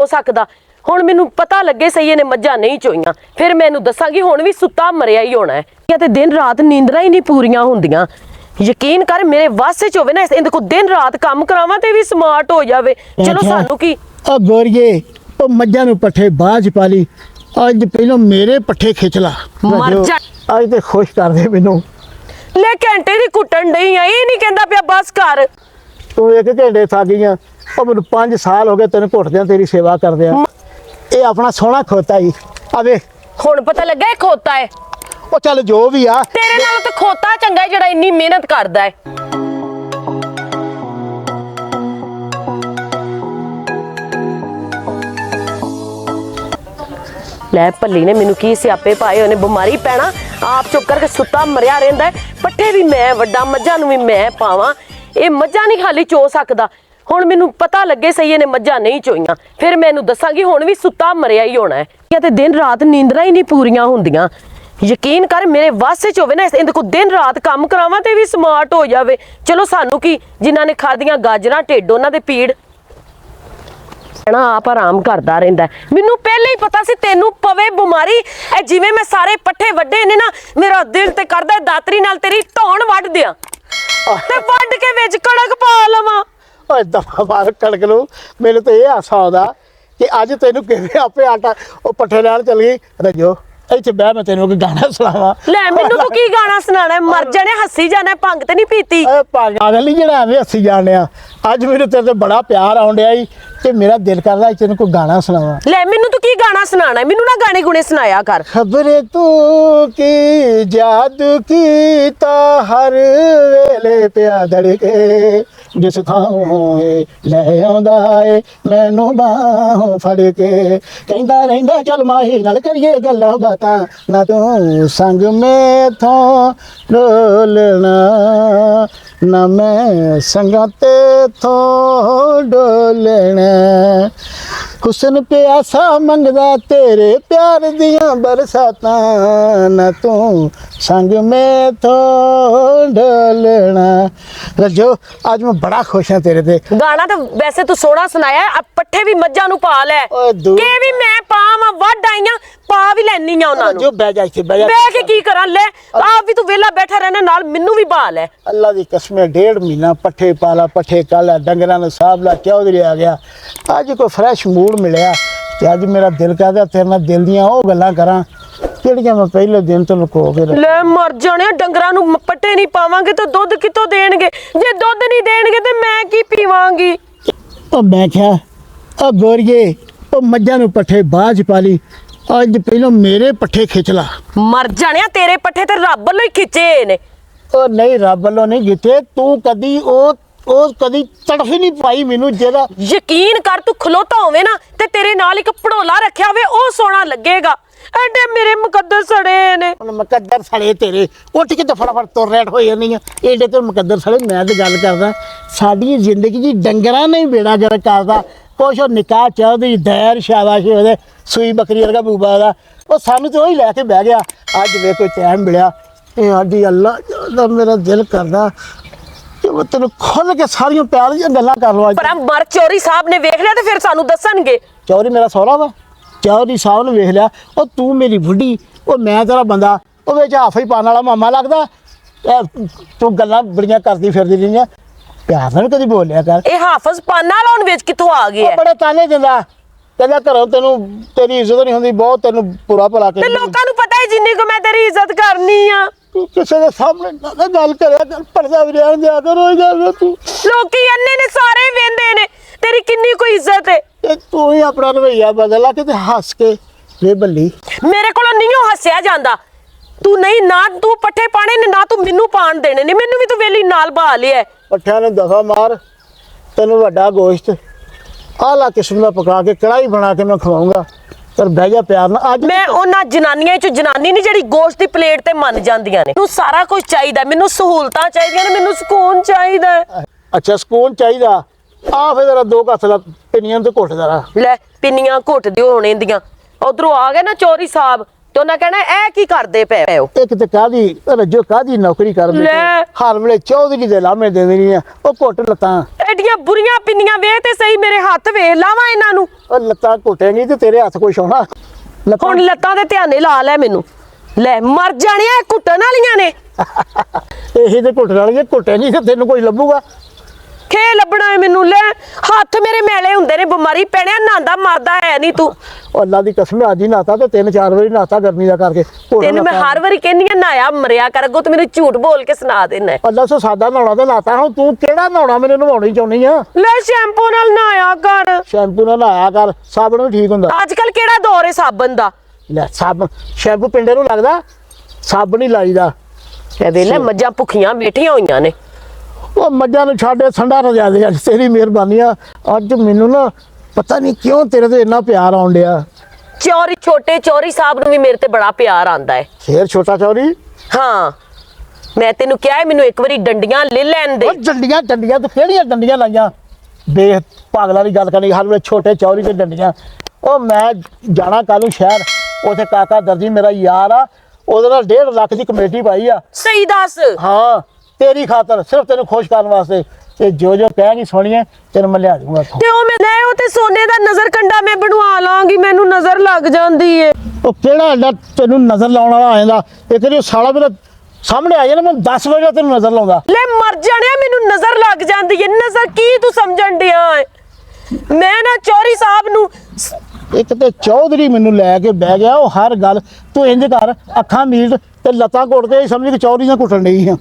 हो सकदा हुण मैनू पता लगे सही ने मज्जां नहीं चोईयां फिर मैं इहनूं दस्सांगी हुण भी सुत्ता मरिया ही होना है ते दिन रात नींदरां ही नहीं पूरियां हुंदियां यकीन कर मेरे वास्ते च होवे ना इहदे को दिन रात काम करावां ते भी स्मार्ट हो जावे चलो सानू की ओ गोरिए ओ मज्जां नूं पट्ठे बाज पा ली अज पहलों मेरे पट्ठे खिंच ला मर जा अज ते खुश कर दे मैनू ले घंटे दी कुटन डई आ ये नहीं कहंदा पिया बस कर तू एक घंटे थक गई ओ मैनू 5 साल हो गए तेन घुटदियां तेरी सेवा करदे ये अपना सोहना खोता ही आ वे हुण पता लगा खोता है ओ चल जो भी आ तेरे नाल तो खोता चंगा है जेड़ा इन्नी मेहनत करदा है ले भली ने मैनू की स्यापे पाए उन्हें बीमारी पैना आप चुप करके सुता मरिया रहिंदा है पट्ठे भी मैं वड्डा मज्जां नूं भी मैं पावां ये मज्जां नहीं खाली चो सकदा हुण मैनू पता लगे सही ने मज्जां नहीं चोईयां फिर मैं इहनूं दस्सांगी हुण भी सुता मरिया ही होना है ते दिन रात नींदरां ही नहीं पूरियां हुंदियां यकीन कर मेरे वास्ते च होवे ना इहदे को दिन रात काम करावां ते भी स्मार्ट हो जावे चलो सानू की जिन्हां ने खादियां गाजरां ढिड उन्हां दे पीड़ ना आप आराम करदा रहिंदा मैनू पहले ही पता सी तेनू पवे बीमारी ए जिवें मैं सारे पट्ठे वड्डे ने ना मेरा दिल ते करदा दातरी नाल तेरी धौण वड्ड दियां ते वड्ड के विच कड़क पा लवां ओए दफा मार कड़क लू मेनू तो ये हासा आउंदा कि अज तेनू किवें आपे आटा ओ पट्ठे लैण चल गई रजो ਇੱਥੇ ਬਹਿ ਮੈਂ ਤੈਨੂੰ ਇੱਕ ਗਾਣਾ ਸੁਣਾਵਾਂ ਲੈ ਮੈਨੂੰ ਤੂੰ ਕੀ ਗਾਣਾ ਸੁਣਾਣਾ ਮਰ ਜਾਣੇ ਹੱਸੀ ਜਾਣਾ ਭੰਗ ਤੇ ਨਹੀਂ ਪੀਤੀ ਓਏ ਪਾਗਲ ਨਹੀਂ ਜਿਹੜਾ ਐਵੇਂ ਹੱਸੀ ਜਾਣਿਆ ਅੱਜ ਮੈਨੂੰ ਤੇਰੇ ਤੇ ਬੜਾ ਪਿਆਰ ਆਉਣ ਡਿਆ ਈ ਤੇ ਮੇਰਾ ਦਿਲ ਕਰਦਾ ਤੈਨੂੰ ਕੋਈ ਗਾਣਾ ਸੁਣਾਵਾਂ ਲੈ ਮੈਨੂੰ ਤੂੰ ਕੀ ਗਾਣਾ ਸੁਣਾਣਾ ਮੈਨੂੰ ਨਾ ਗਾਣੇ ਗੁਣੇ ਸੁਣਾਇਆ ਕਰ ਖਬਰੇ ਤੂੰ ਕੀ ਜਾਦੂ ਕੀਤਾ ਹਰ ਵੇਲੇ ਪਿਆ ਧੜਕੇ ਜਿਸ ਥਾਂ ਲੈ ਆਉਂਦਾ ਏ ਮੈਨੂੰ ਬਾਹੋਂ ਫੜ ਕੇ ਕਹਿੰਦਾ ਰਹਿੰਦਾ ਚੱਲ ਮਾਹੀ ਨਾਲ ਕਰੀਏ ਗੱਲਾਂ ਬਾਤਾਂ ਨਾ ਤੂੰ ਸੰਗ ਮੇਥੋਂ ਡੋਲਣਾ ना मैं संगा ते थो डोलना हुसन प्यासा मंगदा तेरे प्यार दियां बरसातां ना तू संग में थो डोलना रजो आज मैं बड़ा खुश हां तेरे ते गाना तो वैसे तू सोहना सुनाया अब पट्ठे भी मज्जां नू पा लै के भी मैं पावां वड आईयां पा भी लैनी आ उन्हां नू जो बह जा इत्थे बह के की करां ले आप भी तू वेला बैठा रहना नाल मेनू भी पा लै अल्लाह दी कसम 1.5 महीना पट्ठे पाला पट्ठे काला डंगरां नू साबला चौधरी आ गया अज कोई फ्रैश मूड मिलिया ते अज मेरा दिल करदा तेरे नाल दिल दियां ओ गल्लां करां ਜਿਹੜੀਆਂ मैं पहले दिन तो लुको के ले मर जाने डंगरां नू पट्टे नहीं पावांगे तो दुध कितों देणगे जे दुध नहीं देणगे ते मैं की पीवांगी ओ मैं क्या ओ गोरिए ओ मज्जां नू पट्ठे बाज पा ली अज पहलों मेरे पट्ठे खिंच ला मर जाने तेरे पट्ठे ते रब वालों ही खिचे ने ओ नहीं रब वालों नहीं खिचे तू कदी ओ कदी तड़फ ही नहीं पाई मैनू जेदा यकीन कर तू खलोता होवे ना ते तेरे नाल एक पड़ोला रखिया होवे ओ सोना लगेगा एडे मेरे मुकद्दर सड़े ने मुकद्दर सड़े तेरे उठ के तो फटाफट तुर रैट हो जानी एडे तो मुकद्दर सड़े मैं तो गल करदा साडी जिंदगी जी डंगरां नहीं बेड़ा गर्क करदा कुछ निकाह चौधरी दैर शाबाशी होदे सूई बकरी वर्गा बूबा दा ओ सानू तो ही लैके बह गया अज वे कोई टाइम मिलिया ए आडी अल्लाह मेरा दिल करदा कि मैं तेन खुल के सारियां प्यार दी गल्लां कर लवां पर मर चौरी साहब ने वेख लिया ते फिर सानू दसणगे चौरी मेरा सौरा वा चौधरी साहब ने वेख लिया ओ तू मेरी बुढ़ी ओ मैं तेरा बंदा ओ विच हाफ ही पाने वाला मामा लगदा तू गल्लां बड़ियां करदी फिरदी रहियां प्यार नाल कदी बोलिया कर ए हाफिज पाना वाला हुन विच कित्थों आ गया बड़े ताने दिंदा कहंदा घरों तेनू तेरी इज्जत नहीं हुंदी बहुत तेनू पूरा भला ते लोकां नू पता है जिन्नी को मैं तेरी इज्जत करनी आ तू किसे दे सामने ना गल करया कर पर्दा भी रहन दिया कर रोई गल तू लोकी अन्ने ने सारे वेंदे ने तेरी किन्नी कोई इज्जत है तू ही अपना रवैया बदला के हस के वे बल्ली मेरे कोलों नहीं हस्या जांदा तू नहीं ना तू पट्ठे पाने ने ना तू मैनू पान देने ने मैनू भी तू वेली नाल बहा लिया पट्ठियां ने दफा मार तेन वड्डा गोश्त आला किस्म का पका के कढ़ाई बना के मैं खवाऊंगा पर बह जा प्यार ना आज मैं उन्हां जनानियां चों जनानी नहीं जिहड़ी गोश्त दी प्लेट ते मन जांदियां ने तू सारा कुछ चाहिदा मैनू सहूलतां चाहिदियां ने मैनू सुकून चाहिदा अच्छा सुकून चाहिदा आ फिर जरा दो हत्थ ला पिनियां ते घुट जरा ले पिनियां घुट दिओ होणे दियां उधरों आ गए ना चौरी साहब तो ना कहना ए की करदे पे हो एक ते कादी रज्जो कादी नौकरी कर ले हर वेले चौधरी दे लामे दे देनी ओ घुट लतां ਐਡੀਆਂ ਬੁਰੀਆਂ ਪਿੰਨੀਆਂ ਵੇਖ ਤੇ ਸਹੀ ਮੇਰੇ ਹੱਥ ਵੇਖ ਲਾਵਾਂ ਇਹਨਾਂ ਨੂੰ। ਉਹ ਲੱਤਾਂ ਘੁੱਟੇਂਗੀ ਤੇ ਤੇਰੇ ਹੱਥ ਕੋਈ ਸੋਹਣਾ ਹੁਣ ਲੱਤਾਂ ਦੇ ਧਿਆਨੇ ਲਾ ਲੈ ਮੈਨੂੰ। ਲੈ ਮਰ ਜਾਣਿਆ ਇਹ ਘੁੱਟਣ ਵਾਲੀਆਂ ਨੇ। ਇਹੀ ਤੇ ਘੁੱਟਣ ਵਾਲੀਆਂ ਘੁੱਟੇਂਗੀ ਤੇ ਤੈਨੂੰ ਕੋਈ ਲੱਭੂਗਾ। ਖੇ ਲੱਭਣਾ ਹੈ ਮੈਨੂੰ। ਲੈ ਹੱਥ ਮੇਰੇ ਮੈਲੇ ਹੁੰਦੇ ਨੇ, ਬਿਮਾਰੀ ਪੈਣਿਆ, ਨਹਾਂਦਾ ਮਰਦਾ ਹੈ ਨਹੀਂ ਤੂੰ। ਅੱਲਾ ਦੀ ਕਸਮ ਅੱਜ ਹੀ ਨਹਾਤਾ ਤੇ 3-4 ਵਾਰੀ ਨਹਾਤਾ ਗਰਮੀ ਦਾ ਕਰਕੇ। ਤੈਨੂੰ ਮੈਂ ਹਰ ਵਾਰੀ ਕਹਿੰਦੀ ਆ ਨਹਾਇਆ ਮਰਿਆ ਕਰ, ਅੱਗੋਂ ਤੂੰ ਮੈਨੂੰ ਝੂਠ ਬੋਲ ਕੇ ਸੁਣਾ ਦੇਣਾ। ਅੱਲਾ ਸੋ ਸਾਦਾ ਨਹਾਉਣਾ ਤੇ ਨਹਾਤਾ। ਹੁਣ ਤੂੰ ਕਿਹੜਾ ਨਹਾਉਣਾ ਮੈਨੂੰ ਨਵਾਉਣੀ ਚਾਹੁੰਦੀ ਆ? ਲੈ ਸ਼ੈਂਪੂ ਨਾਲ ਨਹਾਇਆ ਕਰ। ਸ਼ੈਂਪੂ ਨਾਲ ਨਹਾਇਆ ਕਰ, ਸਾਬਣ ਵੀ ਠੀਕ ਹੁੰਦਾ। ਅੱਜ ਕੱਲ ਕਿਹੜਾ ਦੌਰ ਹੈ ਸਾਬਣ ਦਾ? ਲੈ ਸਾਬਣ ਸ਼ੈਂਪੂ ਪਿੰਡੇ ਨੂੰ ਲੱਗਦਾ, ਸਾਬਣ ਹੀ ਲਾਈਦਾ। ਇਹ ਵੇਲੇ ਮੱਝਾਂ ਭੁੱਖੀਆਂ ਬੈਠੀਆਂ ਹੋਈਆਂ ਨੇ। ਉਹ ਮੱਝਾਂ ਨੂੰ ਛੱਡ ਠੰਡਾ ਰਜਾ ਦੇ। ਅੱਜ ਤੇਰੀ ਮਿਹਰਬਾਨੀ ਆ। ਅੱਜ ਮੈਨੂੰ ਨਾ ਪਤਾ ਨਹੀਂ ਕਿਉਂ ਤੇਰੇ ਤੇ ਇੰਨਾ ਪਿਆਰ ਆਉਣ ਡਿਆ। ਚੌਰੀ ਛੋਟੇ ਚੌਰੀ ਸਾਹਿਬ ਨੂੰ ਵੀ ਮੇਰੇ ਤੇ ਬੜਾ ਪਿਆਰ ਆਂਦਾ ਹੈ। ਫੇਰ ਛੋਟਾ ਚੌਰੀ? ਹਾਂ ਮੈਂ ਤੈਨੂੰ ਕਿਹਾ ਹੈ ਮੈਨੂੰ ਇੱਕ ਵਾਰੀ ਡੰਡੀਆਂ ਲੈ ਲੈਣ ਦੇ। ਉਹ ਡੰਡੀਆਂ ਤੂੰ ਕਿਹੜੀਆਂ ਡੰਡੀਆਂ ਲਾਈਆਂ? ਬੇ ਪਾਗਲਾਂ ਦੀ ਗੱਲ ਕਰਨੀ ਹਰ ਵੇਲੇ ਛੋਟੇ ਚੌਰੀ ਤੇ ਡੰਡੀਆਂ। ਉਹ ਮੈਂ ਜਾਣਾ ਕੱਲ ਨੂੰ ਸ਼ਹਿਰ, ਉੱਥੇ ਕਾਕਾ ਦਰਜੀ ਮੇਰਾ ਯਾਰ ਆ, ਉਹਦੇ ਨਾਲ 1.5 ਲੱਖ ਦੀ ਕਮੇਟੀ ਪਾਈ ਆ। ਸਹੀ ਦੱਸ। ਹਾਂ ਤੇਰੀ ਖਾਤਰ, ਸਿਰਫ ਤੈਨੂੰ ਖੁਸ਼ ਕਰਨ ਵਾਸਤੇ। ਤੇ ਜੋ ਕਹੇਂਗੀ ਸੁਣੀਏ ਤੈਨੂੰ ਮੈਂ ਲਿਆ ਦੂੰਗਾ। ਤੇ ਉਹ ਮੈਂ ਲੈ ਉਹ ਤੇ ਸੋਨੇ ਦਾ ਨਜ਼ਰ ਕੰਡਾ ਮੈਂ ਬਣਵਾ ਲਾਂਗੀ, ਮੈਨੂੰ ਨਜ਼ਰ ਲੱਗ ਜਾਂਦੀ ਏ। ਉਹ ਕਿਹੜਾ ਐਡਾ ਤੈਨੂੰ ਨਜ਼ਰ ਲਾਉਣ ਵਾਲਾ ਆ ਜਾਂਦਾ? ਇੱਕ ਵਾਰੀ ਸਾਲਾ ਮੇਰਾ ਸਾਹਮਣੇ ਆ ਜਾਣਾ, ਮੈਂ 10 ਵਜੇ ਤੈਨੂੰ ਨਜ਼ਰ ਲਾਉਂਦਾ। ਲੈ ਮਰ ਜਾਣਿਆ ਮੈਨੂੰ ਨਜ਼ਰ ਲੱਗ ਜਾਂਦੀ ਏ। ਨਜ਼ਰ ਕੀ ਤੂੰ ਸਮਝਣ ਡਿਆ ਏ? ਮੈਂ ਨਾ ਚੌਰੀ ਸਾਹਿਬ ਨੂੰ ਇੱਕ ਤੇ ਚੌਧਰੀ ਮੈਨੂੰ ਲੈ ਕੇ ਬਹਿ ਗਿਆ। ਉਹ ਹਰ ਗੱਲ ਤੂੰ ਇੰਜ ਕਰ, ਅੱਖਾਂ ਮੀਟ ਤੇ ਲੱਤਾਂ ਘੁੱਟ ਕੇ ਸਮਝ ਕਿ ਚੌਧਰੀ ਨਾਲ ਘੁੱਟਣ ਡਈ ਆ।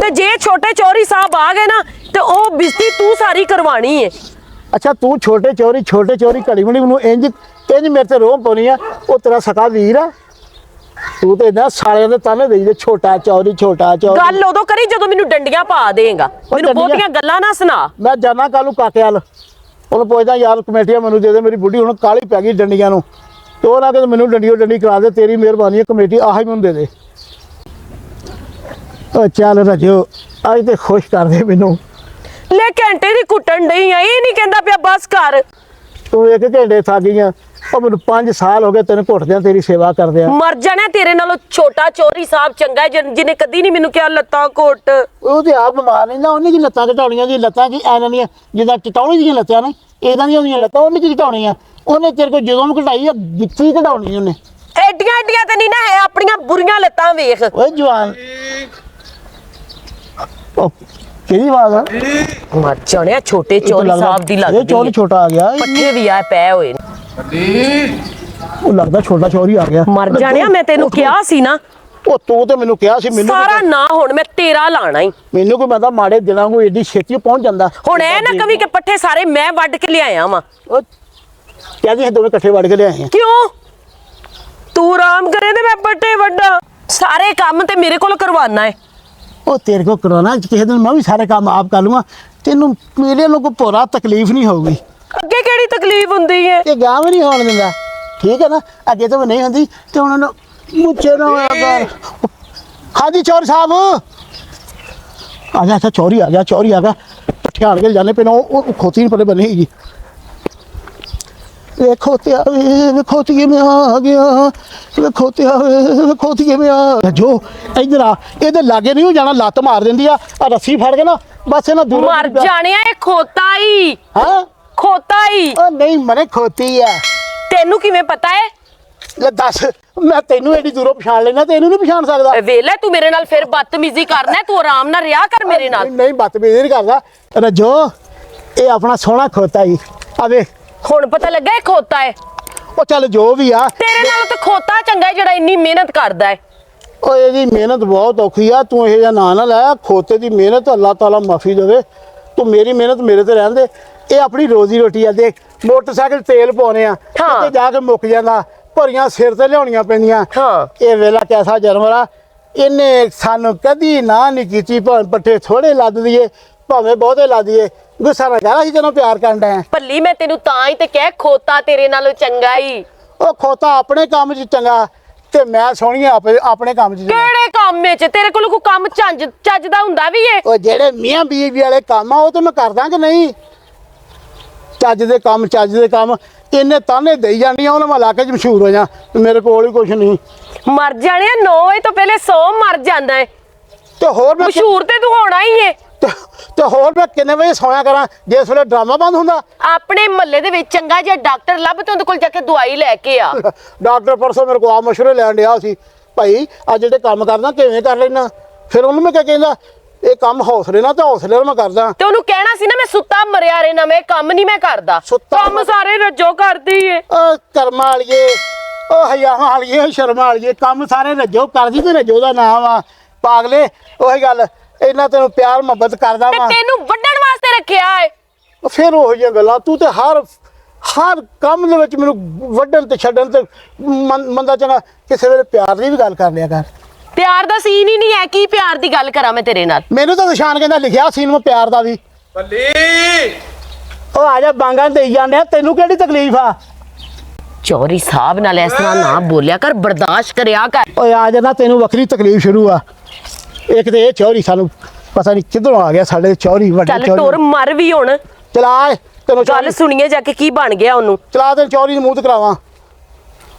ਤੇ ਜੇ ਛੋਟੇ ਚੌਰੀ ਸਾਹਿਬ ਆ ਗਏ ਨਾ ਤੇ ਉਹ ਬਿਸਤੀ ਤੂੰ ਸਾਰੀ ਕਰਵਾਣੀ ਏ। ਅੱਛਾ ਤੂੰ ਛੋਟੇ ਚੋਰੀ ਘੜੀ ਮਣੀ ਮੈਨੂੰ ਇੰਜ ਮੇਰੇ ਤੇ ਰੋਹ ਪਾਉਣੀ ਆ। ਉਹ ਤੇਰਾ ਸਕਾ ਵੀਰ ਆ। ਤੂੰ ਤੇ ਨਾ ਸਾਲਿਆਂ ਦੇ ਤਾਨੇ ਦੇਈ ਦੇ ਛੋਟਾ ਚੌਰੀ। ਗੱਲ ਉਦੋਂ ਕਰੀ ਜਦੋਂ ਮੈਨੂੰ ਡੰਡੀਆਂ ਪਾ ਦੇਗਾ। ਮੈਨੂੰ ਬਹੁਤੀਆਂ ਗੱਲਾਂ ਨਾ ਸੁਣਾ। ਮੈਂ ਜਾਣਾ ਕੱਲ ਨੂੰ ਕਾਕੇ ਵੱਲ, ਉਹਨੂੰ ਪੁੱਛਦਾ ਯਾਰ ਕਮੇਟੀਆਂ ਮੈਨੂੰ ਦੇ ਦੇ, ਮੇਰੀ ਬੁੱਢੀ ਹੁਣ ਕਾਲੀ ਪੈ ਗਈ ਡੰਡੀਆਂ ਨੂੰ। ਤੇ ਉਹ ਨਾ ਕਿ ਮੈਨੂੰ ਡੰਡੀ ਕਰਾ ਦੇ, ਤੇਰੀ ਮਿਹਰਬਾਨੀ ਹੈ, ਕਮੇਟੀ ਆਹ ਹੀ ਮੈਨੂੰ ਦੇ ਦੇ। ਉਹ ਚੱਲ ਰਜੋ ਅੱਜ ਤੇ ਖੁਸ਼ ਕਰ ਦੇ ਮੈਨੂੰ। ਲੈ ਘੰਟੇ ਦੀ ਕੁੱਟਣ ਡਈ ਆ, ਇਹ ਨਹੀਂ ਕਹਿੰਦਾ ਪਿਆ ਬਸ ਕਰ। ਤੂੰ 1 ਘੰਟੇ ਥੱਕ ਗਈ ਆ। ਉਹ ਮੈਨੂੰ 5 ਸਾਲ ਹੋ ਗਏ ਤੈਨੂੰ ਘੁੱਟਦਿਆਂ, ਤੇਰੀ ਸੇਵਾ ਕਰਦਿਆਂ। ਮਰ ਜਾਣਾ ਤੇਰੇ ਨਾਲੋਂ ਛੋਟਾ ਚੌਰੀ ਸਾਹਿਬ ਚੰਗਾ ਹੈ, ਜਿਹਨੇ ਕਦੀ ਨਹੀਂ ਮੈਨੂੰ ਕਿਹਾ ਲੱਤਾਂ ਘੁੱਟ। ਉਹ ਤੇ ਆਪ ਬਿਮਾਰ ਰਹਿੰਦਾ, ਉਹਨੇ ਕੀ ਲੱਤਾਂ ਘਟਾਉਣੀਆਂ ਜੀ? ਲੱਤਾਂ ਕੀ ਐਨਾਂ ਦੀਆਂ ਜਿੱਦਾਂ ਚਟਾਉਣੀ ਦੀਆਂ ਲੱਤਾਂ ਨੇ, ਇਦਾਂ ਦੀਆਂ ਉਹਦੀਆਂ ਲੱਤਾਂ ਉਹਨੇ ਕੀ ਘਟਾਉਣੀਆਂ? ਉਹਨੇ ਤੇਰੇ ਕੋਲ ਜਦੋਂ ਵੀ ਘਟਾਈ ਆ ਗਿੱਚੀ ਘਟਾਉਣੀ ਉਹਨੇ। ਐਡੀਆਂ ਐਡੀਆਂ ਤੇ ਨਹੀਂ ਨਾ ਹੈ, ਆਪਣੀਆਂ ਬੁਰੀਆਂ ਲੱਤਾਂ ਵੇਖ। ਓਏ ਜਵਾਨ ਉਹ ਕਿਹਦੀ ਆਵਾਜ਼ ਆ? ਮਰ ਜਾਣਿਆ ਛੋਟੇ ਚੌਰੀ ਸਾਹਿਬ ਦੀ ਲੱਗਦੀ। ਇਹ ਚੌਰੀ ਛੋਟਾ ਆ ਗਿਆ। ਪੱਠੇ ਵੀ ਆ ਪੈ ਹੋਏ ਨੇ। ਉਹ ਲੱਗਦਾ ਛੋਟਾ ਚੌਰੀ ਆ ਗਿਆ। ਮਰ ਜਾਣਿਆ ਮੈਂ ਤੈਨੂੰ ਕਿਹਾ ਸੀ ਨਾ। ਉਹ ਤੂੰ ਤੇ ਮੈਨੂੰ ਕਿਹਾ ਸੀ। ਮੈਨੂੰ ਸਾਰਾ ਨਾ ਹੁਣ ਮੈਂ ਤੇਰਾ ਲਾਣਾ ਹੀ। ਮੈਨੂੰ ਕੋਈ ਪਤਾ ਮਾੜੇ ਦਿਨਾਂ ਨੂੰ ਏਡੀ ਛੇਤੀ ਪਹੁੰਚ ਜਾਂਦਾ। ਹੁਣ ਇਹ ਨਾ ਕਵੀ ਕਿ ਪੱਠੇ ਸਾਰੇ ਮੈਂ ਵੱਢ ਕੇ ਲਿਆਇਆ ਵਾਂ। ਉਹ ਕਹਿੰਦੀ ਦੋਵੇਂ ਇਕੱਠੇ ਵੜ ਕੇ ਲਿਆਏ ਆ। ਕਿਉਂ? ਤੂੰ ਆਰਾਮ ਕਰੇ ਤੇ ਮੈਂ ਪੱਠੇ ਵੱਢਾਂ? ਸਾਰੇ ਕੰਮ ਤੇ ਮੇਰੇ ਕੋਲ ਕਰਵਾਨਾ ਹੈ। ਉਹ ਤੇਰੇ ਕੋ ਕਰਵਾਉਣਾ, ਕਿਸੇ ਦਿਨ ਮੈਂ ਵੀ ਸਾਰੇ ਕੰਮ ਆਪ ਕਰ ਲੂੰਗਾ। ਤੈਨੂੰ ਮੇਰੇ ਲੋਕ ਭੋਰਾ ਤਕਲੀਫ ਨਹੀਂ ਹੋਊਗੀ। ਅੱਗੇ ਕਿਹੜੀ ਤਕਲੀਫ ਹੁੰਦੀ ਹੈ? ਇਹ ਗਾਂ ਵੀ ਨਹੀਂ ਹੋਣ ਦਿੰਦਾ, ਠੀਕ ਹੈ ਨਾ? ਅੱਗੇ ਤਾਂ ਨਹੀਂ ਹੁੰਦੀ ਤੇ ਉਹਨਾਂ ਨੂੰ ਮੁੱਛੇ ਨਾ ਹੋਇਆ ਕਰ। ਹਾਂਜੀ ਚੌਰੀ ਸਾਹਿਬ ਆ ਗਿਆ। ਅੱਛਾ ਚੌਰੀ ਆ ਗਿਆ। ਪੱਠੇ ਆਣ ਕੇ ਜਾਣੇ ਪੈਣਾ। ਉਹ ਖੋਤੀ ਨਹੀਂ ਪਰੇ ਬਣੀ ਜੀ। ਵੇਖੋ ਤੇ ਵੇਖੋ ਤੇ ਕਿਵੇਂ ਆ ਗਿਆ। ਵੇਖੋ ਤੇ ਕਿਵੇਂ ਆ। ਜੋ ਇੱਧਰ ਆ, ਇਹਦੇ ਲਾਗੇ ਨਹੀਂ ਜਾਣਾ, ਲੱਤ ਮਾਰ ਦਿੰਦੀ ਆ। ਰੱਸੀ ਫੜ ਕੇ ਨਾ ਬਸ ਇਹਨਾਂ ਦੂਰ ਮਰ ਜਾਣਿਆ ਇਹ ਖੋਤਾ ਹੀ। ਹਾਂ ਖੋਤਾ ਹੀ। ਉਹ ਨਹੀਂ ਮਰੇ ਖੋਤੀ ਆ। ਤੈਨੂੰ ਕਿਵੇਂ ਪਤਾ ਹੈ? ਲੈ ਦੱਸ, ਮੈਂ ਤੈਨੂੰ ਐਡੀ ਦੂਰੋਂ ਪਛਾਣ ਲੈਣਾ ਤੇ ਇਹਨੂੰ ਨਹੀਂ ਪਛਾਣ ਸਕਦਾ? ਵੇਲੇ ਤੂੰ ਮੇਰੇ ਨਾਲ ਫਿਰ ਬਦਤਮੀਜ਼ੀ ਕਰਨਾ। ਤੂੰ ਆਰਾਮ ਨਾਲ ਰਿਹਾ ਕਰ ਮੇਰੇ ਨਾਲ। ਨਹੀਂ ਬਦਤਮੀਜ਼ੀ ਨਹੀਂ ਕਰਦਾ ਰਜੋ। ਇਹ ਆਪਣਾ ਸੋਹਣਾ ਖੋਤਾ ਹੀ ਆ ਵੇਖ। ਹੁਣ ਪਤਾ ਲੱਗਾ ਇਹ ਖੋਤਾ ਹੈ। ਉਹ ਚੱਲ ਜੋ ਵੀ ਆ, ਤੇਰੇ ਨਾਲ ਤਾਂ ਖੋਤਾ ਚੰਗਾ ਹੈ ਜਿਹੜਾ ਇੰਨੀ ਮਿਹਨਤ ਕਰਦਾ ਹੈ। ਉਹ ਇਹਦੀ ਮਿਹਨਤ ਬਹੁਤ ਔਖੀ ਆ। ਤੂੰ ਇਹ ਜਿਹਾ ਨਾਂ ਨਾ ਲੈ। ਖੋਤੇ ਦੀ ਮਿਹਨਤ ਅੱਲਾਹ ਤਾਲਾ ਮਾਫੀ ਦੇਵੇ। ਤੂੰ ਮੇਰੀ ਮਿਹਨਤ ਮੇਰੇ ਤੇ ਰਹਿਣ ਦੇ। ਇਹ ਆਪਣੀ ਰੋਜ਼ੀ ਰੋਟੀ ਆ। ਦੇਖ ਮੋਟਰਸਾਈਕਲ ਤੇਲ ਪਾਉਣੇ ਆ, ਕਿਤੇ ਜਾ ਕੇ ਮੁੱਕ ਜਾਂਦਾ, ਭਰੀਆਂ ਸਿਰ ਤੇ ਲਿਆਉਣੀਆਂ ਪੈਂਦੀਆਂ। ਇਹ ਵੇਲਾ ਕੈਸਾ ਜਨਮ ਆ। ਇਹਨੇ ਸਾਨੂੰ ਕਦੀ ਨਾ ਨਹੀਂ ਕੀਤੀ। ਭਾਵੇਂ ਪੱਠੇ ਥੋੜੇ ਲੱਦ ਦਈਏ, ਭਾਵੇਂ ਬਹੁਤੇ ਲੱਦ ਦਈਏ, ਗੁੱਸਾ ਨਾ ਕਰ। ਅਸੀਂ ਤੈਨੂੰ ਪਿਆਰ ਕਰਨ ਡਏ। ਭੱਲੀ ਮੈਂ ਤੈਨੂੰ ਤਾਂ ਹੀ ਤੇ ਕਹਿ ਖੋਤਾ ਤੇਰੇ ਨਾਲੋਂ ਚੰਗਾ ਹੀ। ਉਹ ਖੋਤਾ ਆਪਣੇ ਕੰਮ 'ਚ ਚੰਗਾ ਤੇ ਮੈਂ ਸੋਹਣੀ ਆਪਣੇ ਕੰਮ 'ਚ ਚੰਗਾ। ਕਿਹੜੇ ਕੰਮ ਵਿੱਚ? ਤੇਰੇ ਕੋਲ ਕੋਈ ਕੰਮ ਚੱਜਦਾ ਹੁੰਦਾ ਵੀ ਏ? ਉਹ ਜਿਹੜੇ ਮੀਆਂ ਬੀਵੀ ਵਾਲੇ ਕੰਮ ਆ ਉਹ ਤੇ ਮੈਂ ਕਰਦਾ ਕਿ ਨਹੀਂ? ਚੱਜ ਦੇ ਕੰਮ ਇੰਨੇ ਤਾਨੇ ਦੇਈ ਜਾਂਦੀਆਂ, ਉਹਨਾਂ ਮੈਂ ਇਲਾਕੇ 'ਚ ਮਸ਼ਹੂਰ ਹੋ ਜਾ। ਮੇਰੇ ਕੋਲ ਹੀ ਕੁਛ ਨਹੀਂ। ਮਰ ਜਾਣਿਆ 9 ਵਜੇ ਤੋਂ ਪਹਿਲੇ 100 ਮਰ ਜਾਂਦਾ ਹੈ। ਤੇ ਹੋਰ ਮੈਂ ਮਸ਼ਹੂਰ ਤੇ ਤੂੰ ਹੋਣਾ ਹੀ ਏ। ਤੇ ਹੋਰ ਮੈਂ ਕਿੰਨੇ ਵਜੇ ਸੌਂਇਆ ਕਰਾਂ ਜੇ ਇਸ ਵੇਲੇ ਡਰਾਮਾ ਬੰਦ ਹੁੰਦਾ। ਆਪਣੇ ਮਹੱਲੇ ਦੇ ਵਿੱਚ ਚੰਗਾ ਜਿਹਾ ਡਾਕਟਰ ਲੱਭ ਤੇ ਉਹਦੇ ਕੋਲ ਜਾ ਕੇ ਦਵਾਈ ਲੈ ਕੇ ਆ। ਡਾਕਟਰ ਪਰਸੋਂ ਮੇਰੇ ਕੋਲ ਆ ਮਸ਼ਵਰੇ ਲੈਣ ਡਿਆ ਸੀ, ਭਾਈ ਆ ਜਿਹੜੇ ਕੰਮ ਕਰਦਾ ਕਿਵੇਂ ਕਰ ਲੈਣਾ। ਫਿਰ ਉਹਨੂੰ ਮੈਂ ਕਿਹਾ ਕਹਿੰਦਾ ਇਹ ਕੰਮ ਹੌਸਲੇ ਨਾਲ ਮੈਂ ਕਰਦਾ। ਤੇ ਉਹਨੂੰ ਕਹਿਣਾ ਸੀ ਨਾ ਮੈਂ ਸੁੱਤਾ ਮਰਿਆ ਰਹਿਣਾ, ਮੈਂ ਕੰਮ ਨਹੀਂ ਮੈਂ ਕਰਦਾ, ਕੰਮ ਸਾਰੇ ਰੱਜੋ ਕਰਦੀ ਏ। ਓ ਕਰਮਾਂ ਵਾਲੀਏ, ਓ ਹਯਾਵਾਂ ਵਾਲੀਏ, ਸ਼ਰਮਾਂ ਵਾਲੀਏ, ਕੰਮ ਸਾਰੇ ਰੱਜੋ ਕਰਦੀ ਤੇ ਰੱਜੋ ਦਾ ਨਾਮ ਆ ਪਾਗਲੇ। ਉਹੀ ਗੱਲ ਇਹਨਾਂ ਤੈਨੂੰ ਪਿਆਰ ਮੁਹੱਬਤ ਕਰਦਾ ਵਾ, ਤੈਨੂੰ ਵੱਢਣ ਵਾਸਤੇ ਰੱਖਿਆ ਏ। ਫਿਰ ਉਹੋ ਜਿਹੀਆਂ ਗੱਲਾਂ ਤੂੰ ਤੇ ਹਰ ਕੰਮ ਦੇ ਵਿੱਚ ਮੈਨੂੰ ਵੱਢਣ ਤੇ ਛੱਡਣ ਤੇ ਮੰਦਾ ਚੰਗਾ ਕਿਸੇ ਵੇਲੇ ਪਿਆਰ ਦੀ ਵੀ ਗੱਲ ਕਰ ਲਿਆ ਕਰ। ਪਿਆਰ ਦਾ ਸੀਨ ਹੀ ਨਹੀਂ ਹੈ, ਕੀ ਪਿਆਰ ਦੀ ਗੱਲ ਕਰਾਂ ਮੈਂ ਤੇਰੇ ਨਾਲ। ਮੈਨੂੰ ਤਾਂ ਨਿਸ਼ਾਨ ਕਹਿੰਦਾ ਲਿਖਿਆ ਸੀਨ ਮੈਂ ਪਿਆਰ ਦਾ ਵੀ। ਬੱਲੀ ਉਹ ਆ ਜਾ ਬਾਂਗਾਂ ਦੇਈ ਜਾਂਦੇ ਆ, ਤੈਨੂੰ ਕਿਹੜੀ ਤਕਲੀਫ ਆ। ਚੌਰੀ ਸਾਹਿਬ ਨਾਲ ਇਸ ਤਰ੍ਹਾਂ ਨਾ ਬੋਲਿਆ ਕਰ, ਬਰਦਾਸ਼ਤ ਕਰਿਆ ਕਰ। ਓਏ ਆ ਜਾ ਨਾ, ਤੈਨੂੰ ਵੱਖਰੀ ਤਕਲੀਫ ਸ਼ੁਰੂ ਆ। ਇੱਕ ਤੇ ਇਹ ਚੌਰੀ ਸਾਨੂੰ ਪਤਾ ਨਹੀਂ ਕਿੱਧਰੋਂ ਆ ਗਿਆ, ਸਾਡੇ ਚੌਰੀ ਵੱਡੇ ਚੱਲ ਚੌਰੀ। ਟੁਰ ਮਰ ਵੀ ਹੁਣ, ਚਲਾ ਤੈਨੂੰ ਗੱਲ ਸੁਣੀਏ ਜਾ ਕੇ ਕੀ ਬਣ ਗਿਆ ਉਹਨੂੰ। ਚਲਾ ਤੈਨੂੰ ਚੌਰੀ ਨੂੰ ਮੂੰਹ ਤੇ ਕਰਾਵਾਂ।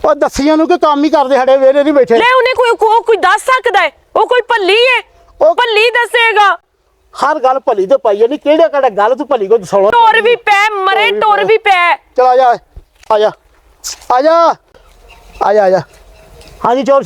ਉਹ ਦੱਸੀਆਂ ਨੂੰ ਕਿ ਕੰਮ ਹੀ ਕਰਦੇ, ਸਾਡੇ ਵੇਲੇ ਨਹੀਂ ਬੈਠੇ। ਲੈ ਉਹਨੇ ਕੋਈ ਦੱਸ ਸਕਦਾ ਹੈ? ਉਹ ਕੋਈ ਭੱਲੀ ਏ, ਉਹ ਭੱਲੀ ਦੱਸੇਗਾ। ਹਰ ਗੱਲ ਭਲੀ ਤੇ ਪਾਈ ਨਹੀਂ, ਕਿਹੜਾ ਗੱਲ ਤੂੰ ਭਲੀ ਕੋ ਦਸਾਉਣਾ। ਟੁਰ ਵੀ ਪੈ ਮਰੇ, ਟੁਰ ਵੀ ਪੈ। ਚਲ ਆ ਜਾ ਆ ਜਾ ਆ ਜਾ ਆ ਜਾ ਆ ਜਾ। ਹਾਂਜੀ ਚੋਰ